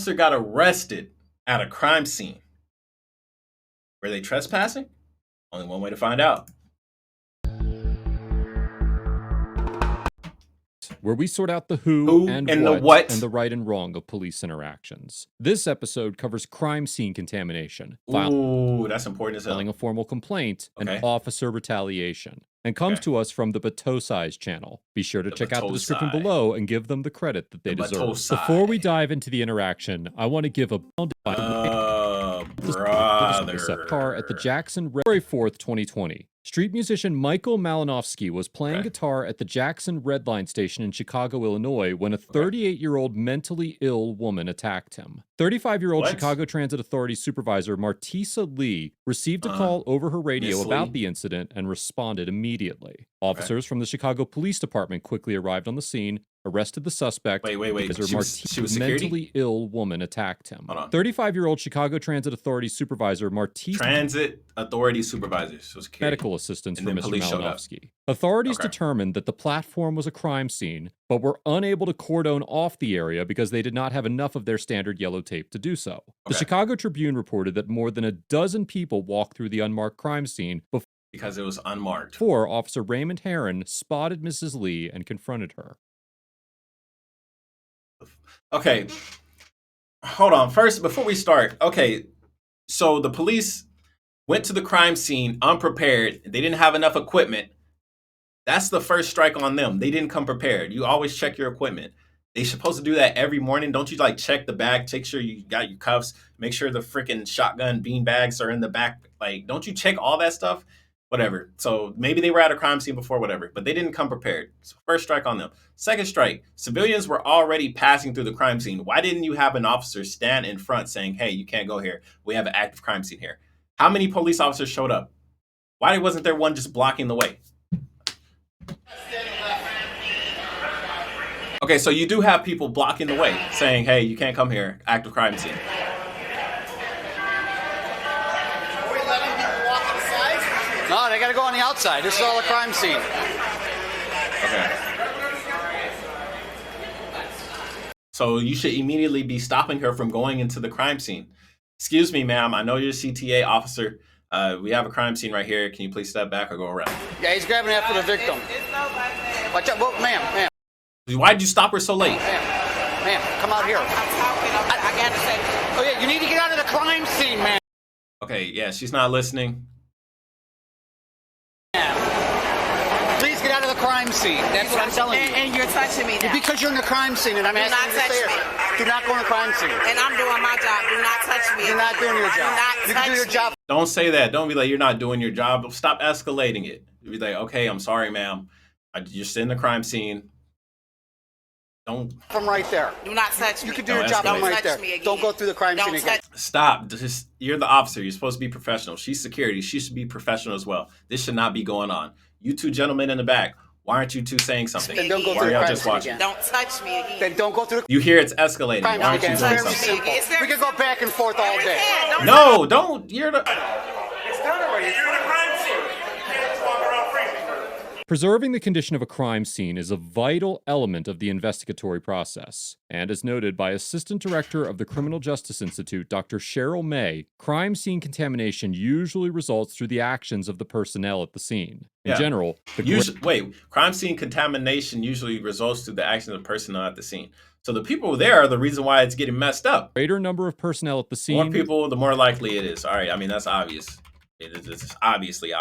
officer got arrested at a crime scene. Were they trespassing? Only one way to find out. Where we sort out the who and the what and the right and wrong of police interactions. This episode covers crime scene contamination, ooh, that's important as hell. Filing a formal complaint, and officer retaliation, and comes to us from the Batosize channel. Be sure to check out the description below and give them the credit that they deserve. Before we dive into the interaction, I want to give a car at the Jackson February 4th, 2020. Street musician Michael Malinowski was playing guitar at the Jackson Red Line station in Chicago, Illinois, when a 38-year-old mentally ill woman attacked him. 35-year-old Chicago Transit Authority supervisor Martisa Lee received a call over her radio about the incident and responded immediately. Officers from the Chicago Police Department quickly arrived on the scene, arrested the suspect because her mentally ill woman attacked him. 35-year-old Chicago Transit Authority supervisor Martisa medical assistance for Mr. Malinowski. Authorities determined that the platform was a crime scene, but were unable to cordon off the area because they did not have enough of their standard yellow tape to do so. The Chicago Tribune reported that more than a dozen people walked through the unmarked crime scene because it was unmarked. Before Officer Raymond Herron spotted Mrs. Lee and confronted her. Okay, hold on. First, before we start, so the police went to the crime scene unprepared. They didn't have enough equipment. That's the first strike on them. They didn't come prepared. You always check your equipment. They're supposed to do that every morning. Don't you check the bag, make sure you got your cuffs, make sure the freaking shotgun bean bags are in the back. Don't you check all that stuff? Whatever. So maybe they were at a crime scene before, whatever, but they didn't come prepared. So first strike on them. Second strike, civilians were already passing through the crime scene. Why didn't you have an officer stand in front saying, hey, you can't go here. We have an active crime scene here. How many police officers showed up? Why wasn't there one just blocking the way? Okay, so you do have people blocking the way saying, hey, you can't come here, active crime scene. No, they gotta go on the outside. This is all a crime scene. Okay. So you should immediately be stopping her from going into the crime scene. Excuse me, ma'am. I know you're a CTA officer. We have a crime scene right here. Can you please step back or go around? Yeah, he's grabbing after the victim. Watch out, ma'am. Why'd you stop her so late? Ma'am, come out here. I gotta say. Oh yeah, you need to get out of the crime scene, man. Okay, yeah, she's not listening. Please get out of the crime scene. That's what I'm telling you. And you're touching me now. Because you're in the crime scene, and I'm asking you to stay here. Do not go in the crime scene. And I'm doing my job. Do not touch me. You're not doing your job. You can do your job. Don't say that. Don't be like, you're not doing your job. Stop escalating it. Be like, okay, I'm sorry, ma'am. You're still in the crime scene. Don't. From right there. Do not touch me. You can do your job from right there. Don't go through the crime scene again. Stop. You're the officer. You're supposed to be professional. She's security. She should be professional as well. This should not be going on. You two gentlemen in the back, why aren't you two saying something? Then don't go through the crime scene again. Don't touch me again. Then don't go through the You hear it's escalating. Why aren't you doing something? We can go back and forth all day. No, don't. You're the... It's done already. You're in a crime scene. You can't just walk around freely. Preserving the condition of a crime scene is a vital element of the investigatory process. And as noted by Assistant Director of the Criminal Justice Institute, Dr. Cheryl May, crime scene contamination usually results through the actions of the personnel at the scene. In general, crime scene contamination usually results through the actions of personnel at the scene. So the people there are the reason why it's getting messed up. Greater number of personnel at the scene. More people, the more likely it is. All right, I mean, that's obvious. It's obviously.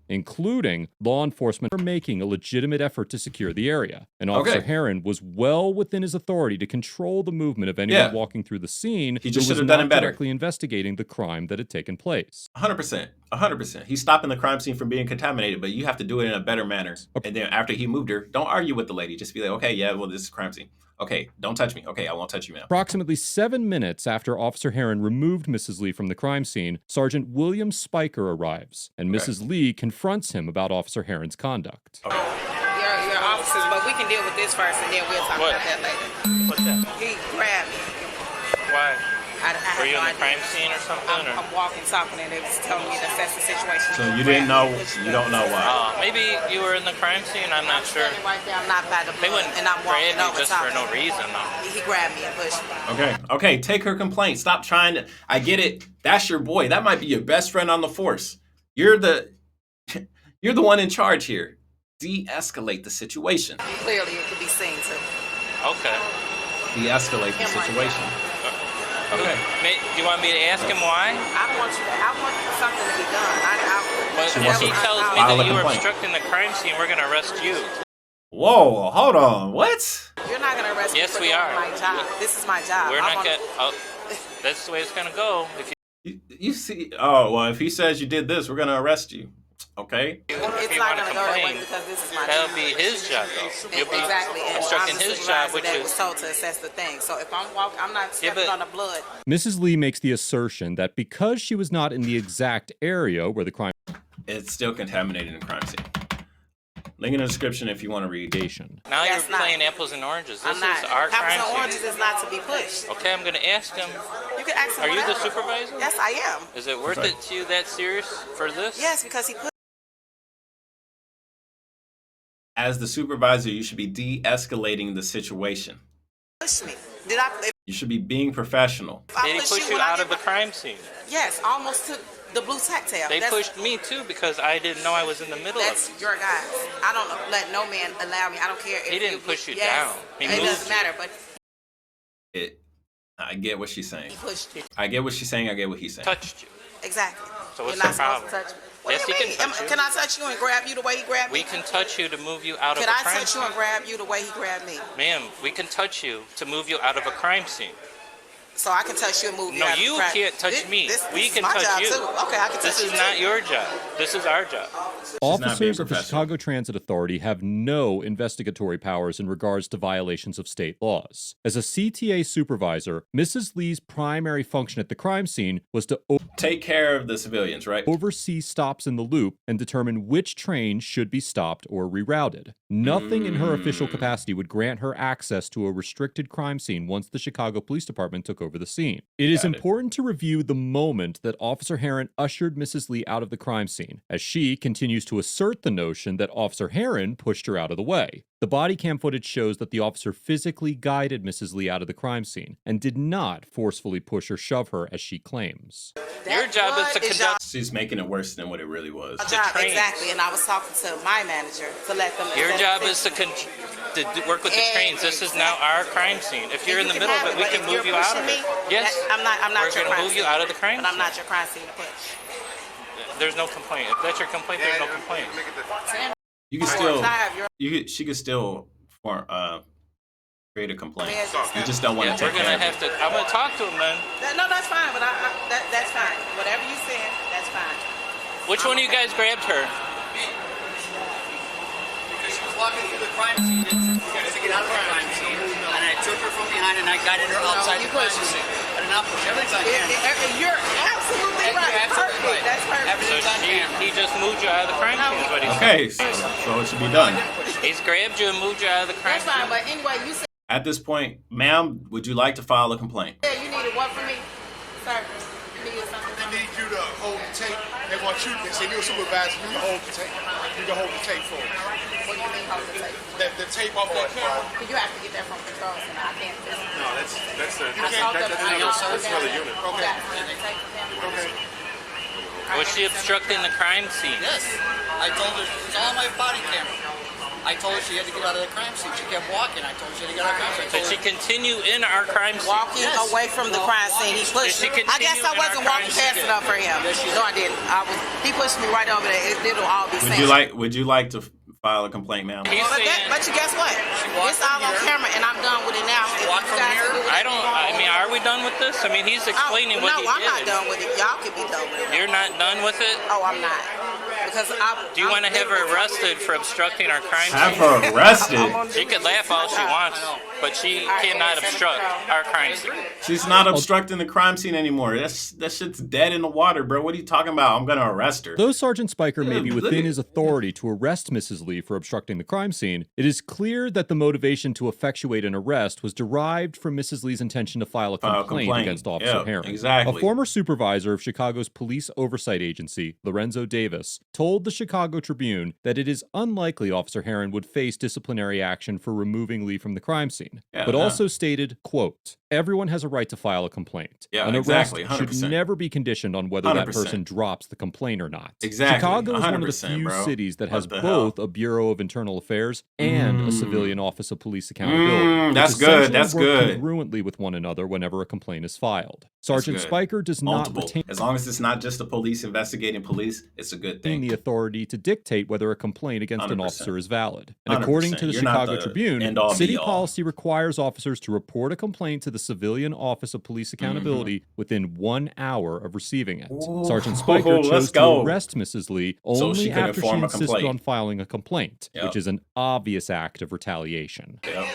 Including law enforcement are making a legitimate effort to secure the area. And Officer Herron was well within his authority to control the movement of anyone walking through the scene. He just should have done it better. Directly investigating the crime that had taken place. 100%. He's stopping the crime scene from being contaminated, but you have to do it in a better manner. And then after he moved her, don't argue with the lady. Just be like, okay, yeah, well, this is a crime scene. Okay, don't touch me. Okay, I won't touch you, ma'am. Approximately 7 minutes after Officer Herron removed Mrs. Lee from the crime scene, Sergeant William Spiker arrives, and Mrs. Lee confronts him about Officer Herron's conduct. You're officers, but we can deal with this first, and then we'll talk about that later. What's that? He grabbed me. Why? I Were you had in the crime scene or something? I'm walking, talking, and they was telling me to assess the situation. So you didn't know, you don't know why. Maybe you were in the crime scene. I'm not sure. Right there, I'm not by the They blood, wouldn't and I'm walking grab you over just for talking. no reason, though. He grabbed me and pushed me. Okay, take her complaint. Stop trying to. I get it. That's your boy. That might be your best friend on the force. You're the one in charge here. De-escalate the situation. Clearly, it could be seen too. Okay. De-escalate the situation. Okay. Do you want me to ask him why? I want something to be done. But She if wants he to tells me file a that you were complaint. obstructing the crime scene, we're going to arrest you. Whoa, hold on. What? You're not going to arrest me Yes, for we doing are. my job. This is my job. We're I not wanna- going. That's the way it's going to go. If You see? Oh, well, if he says you did this, we're going to arrest you. Okay? It's you not want to going to go that way complain, because this is my that'll job. be his job, though. You'll be Exactly. And obstructing I'm the his job, supervisor which that is. was told to assess the thing. So if I'm walking, I'm not stepping but- on the blood. Mrs. Lee makes the assertion that because she was not in the exact area where the crime It's still contaminated in the crime scene. Link in the description if you want to read. Now That's you're not- playing apples and oranges. This I'm not. is our Apples crime and scene. oranges is not to be pushed. Okay, I'm going to ask him. You can ask him Are you the whatever. supervisor? Yes, I am. Is it worth it to you that serious for this? Yes, because he As the supervisor, you should be de-escalating the situation. pushed me. Did I? If You should be being professional. I Did he pushed push you when I out of get- the crime scene? Yes, almost took the blue tactile. They pushed me too because I didn't know I was in the middle of That's it. your guys. I don't let no man allow me. I don't care if He didn't push you yes, down. He it moved doesn't you. matter, but I get what she's saying. he pushed you. I get what she's saying. I get what he's saying. Touched you. Exactly. So what's You're the not supposed problem? to touch me. What Yes, do you he can mean? touch you. Can I touch you and grab you the way he grabbed me? We can touch you to move you out Can of a I crime touch you scene. and grab you the way he grabbed me? Ma'am, we can touch you to move you out of a crime scene. So I can touch you and move you No, out of the you crowd. can't touch me. We is can my touch job you. Too. Okay, I can touch This you is too. not your job. This is our job. not being Officers of the professional. Chicago Transit Authority have no investigatory powers in regards to violations of state laws. As a CTA supervisor, Mrs. Lee's primary function at the crime scene was to Take care of the civilians, right? oversee stops in the loop and determine which trains should be stopped or rerouted. Nothing in her official capacity would grant her access to a restricted crime scene once the Chicago Police Department took over the scene. It is Got it. important to review the moment that Officer Heron ushered Mrs. Lee out of the crime scene, as she continues to assert the notion that Officer Heron pushed her out of the way. The body cam footage shows that the officer physically guided Mrs. Lee out of the crime scene and did not forcefully push or shove her as she claims. Your job is to conduct. She's making it worse than what it really was. My job, trains. exactly. And I was talking to my manager to let them. Your assess job the is to thing. work with the trains. This is now our crime scene. If you're in You the can middle have of it, we but can if move you're you out of pushing it. me, Yes, I'm not we're your going to crime move you scene. out of the crime But I'm scene. not your crime scene to push. There's no complaint. If that's your complaint, there's no complaint. You can still, Can I have your she could still create a complaint. Yes. You just don't want Yeah, to we're take gonna care of have it. to. I'm gonna talk to him then. No, that's fine. But that's fine. Whatever you said, that's fine. Which one of you guys grabbed her? Because she was walking through the crime scene to get out of the crime scene, and I took her from behind and I guided her outside you the crime pushed me. scene. I did not push. Everything's on camera. You're absolutely You're right. absolutely Perfect. right. That's perfect. So Everything's on camera. he just moved you out of the crime scene. Is what he said. Okay, so it should be done. He's grabbed you and moved you out of the crime That's fine. scene. But anyway, you said At this point, ma'am, would you like to file a complaint? you needed what from me, sir? You needed something They from me. need you to hold the tape. They want you, they say you're a supervisor, you can hold the tape. You can hold the tape for them. What do you mean hold the tape? The tape off that camera. Because you have to get that from control center. I can't do it. No, that's the You can't, that's another unit. Okay. Okay. Was she obstructing the crime scene? Yes. I told her, it's all on my body camera. I told her she had to get out of the crime scene. She kept walking. I told her she had to get out of the crime scene. I Did told she her, continue in our crime scene? Walking Yes. away from the crime scene, he pushed Did she me. I guess continue I in wasn't our walking crime fast scene? enough for him. Yes, she No, I didn't. He pushed me right over there. It'll all be seen. Would you like to file a complaint, ma'am? He's saying, But you guess what? walked It's all from on here. camera, and I'm done with it now. If walked you from guys here. do it- I mean, are we done with this? I mean, he's explaining what no, he I'm did. not done with it. Y'all can be done with it. You're not done with it? Oh, I'm not. because Do you want to have her arrested for obstructing our crime Have scene? her arrested? She can laugh all she wants, but she cannot obstruct our crime scene. She's not obstructing the crime scene anymore. That shit's dead in the water, bro. What are you talking about? I'm gonna arrest her. Though Sergeant Spiker may be look within at- his authority to arrest Mrs. Lee for obstructing the crime scene, it is clear that the motivation to effectuate an arrest was derived from Mrs. Lee's intention to file a complaint against Officer Heron. Exactly. A former supervisor of Chicago's police oversight agency, Lorenzo Davis, told the Chicago Tribune that it is unlikely Officer Heron would face disciplinary action for removing Lee from the crime scene, but also stated, quote, "Everyone has a right to file a complaint. Yeah, An exactly, arrest should 100%. never be conditioned on whether that 100%. person drops the complaint or not." Exactly, Chicago is one of the 100%, few bro. cities that What has the both hell? a Bureau of Internal Affairs and a civilian Office of Police Accountability. which that's good, essentially that's work good. congruently with one another whenever a complaint is filed. Sergeant good. Spiker does Multiple. not retain As long as it's not just the police investigating police, it's a good thing. the authority to dictate whether a complaint against an 100%. officer is valid. And 100%. according to the You're not Chicago the Tribune, end-all, city be-all. policy requires officers to report a complaint to the Civilian Office of Police Accountability within 1 hour of receiving it. Ooh, Sergeant Spiker let's chose to go. arrest Mrs. Lee So only she couldn't after she form a insisted complaint. on filing a complaint, Yep. which is an obvious act of retaliation. Yep.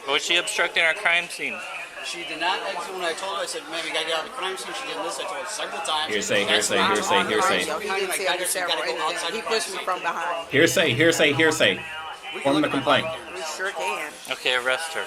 Was she obstructing our crime scene? She did not exit when I told her. I said, "Man, we gotta get out of the crime scene." She didn't listen. I told her several times. Hearsay, That's hearsay, not hearsay, on the hearsay. crime He scene. didn't I see got him her, she gotta several go outside instances. the He crime pushed me scene. from behind. Hearsay, hearsay, hearsay. Form the complaint. We sure can. Okay, arrest her.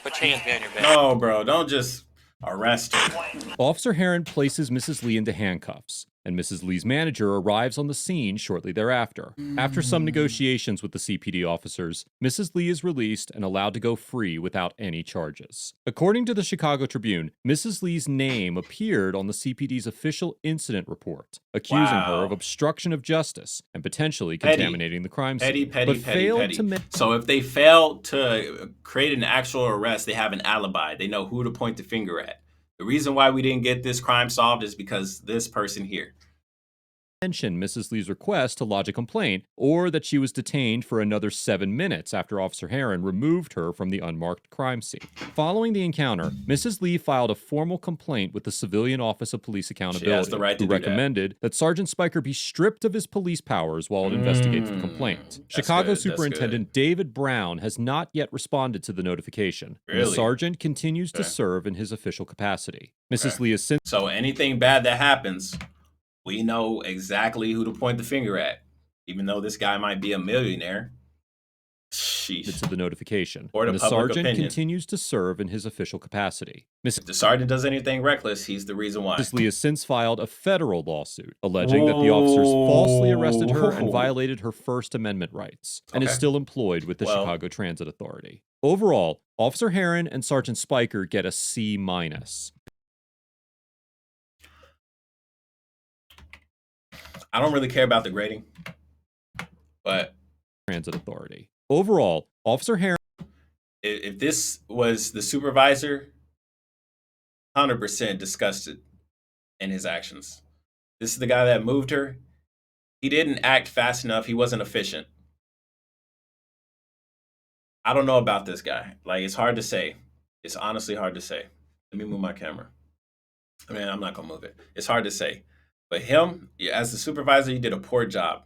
Put your hands behind your back. No, bro, don't just arrest her. Officer Heron places Mrs. Lee into handcuffs, and Mrs. Lee's manager arrives on the scene shortly thereafter. After some negotiations with the CPD officers, Mrs. Lee is released and allowed to go free without any charges. According to the Chicago Tribune, Mrs. Lee's name appeared on the CPD's official incident report, accusing her of obstruction of justice and potentially contaminating the crime scene, but failed to So if they fail to create an actual arrest, they have an alibi. They know who to point the finger at. The reason why we didn't get this crime solved is because this person here. mention Mrs. Lee's request to lodge a complaint, or that she was detained for another 7 minutes after Officer Heron removed her from the unmarked crime scene. Following the encounter, Mrs. Lee filed a formal complaint with the Civilian Office of Police Accountability, She has the right to who do that. recommended that Sergeant Spiker be stripped of his police powers while it investigates the complaint. Chicago good, that's Superintendent David Brown has not yet responded to the notification. And the Really? sergeant continues to serve in his official capacity. Mrs. Lee has since So anything bad that happens, we know exactly who to point the finger at. Even though this guy might be a millionaire. Sheesh. to the notification, Or the and the public sergeant opinion. continues to serve in his official capacity. If the sergeant does anything reckless, he's the reason why. Mrs. Lee has since filed a federal lawsuit alleging that the officers falsely arrested her and Whoa. violated her First Amendment rights, and is Okay. still employed with the Well- Chicago Transit Authority. Overall, Officer Heron and Sergeant Spiker get a C-. I don't really care about the grading, but Transit Authority. Overall, Officer Heron if this was the supervisor, 100% disgusted in his actions. This is the guy that moved her. He didn't act fast enough. He wasn't efficient. I don't know about this guy. Like, it's hard to say. It's honestly hard to say. Let me move my camera. I mean, I'm not going to move it. It's hard to say. But him, as the supervisor, you did a poor job.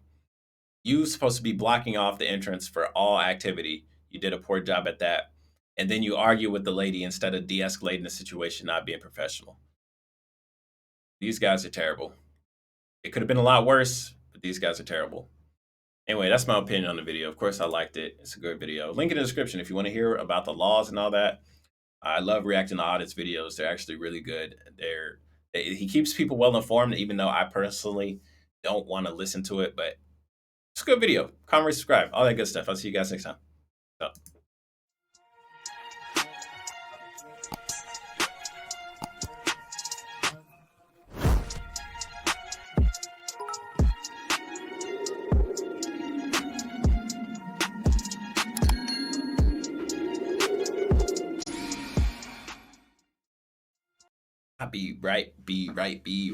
You supposed to be blocking off the entrance for all activity. You did a poor job at that. And then you argue with the lady instead of de-escalating the situation, not being professional. These guys are terrible. It could have been a lot worse, but these guys are terrible. Anyway, that's my opinion on the video. Of course, I liked it. It's a good video. Link in the description if you want to hear about the laws and all that. I love reacting to audits videos. They're actually really good. He keeps people well informed, even though I personally don't want to listen to it. But it's a good video. Comment, subscribe, all that good stuff. I'll see you guys next time. So. Be right.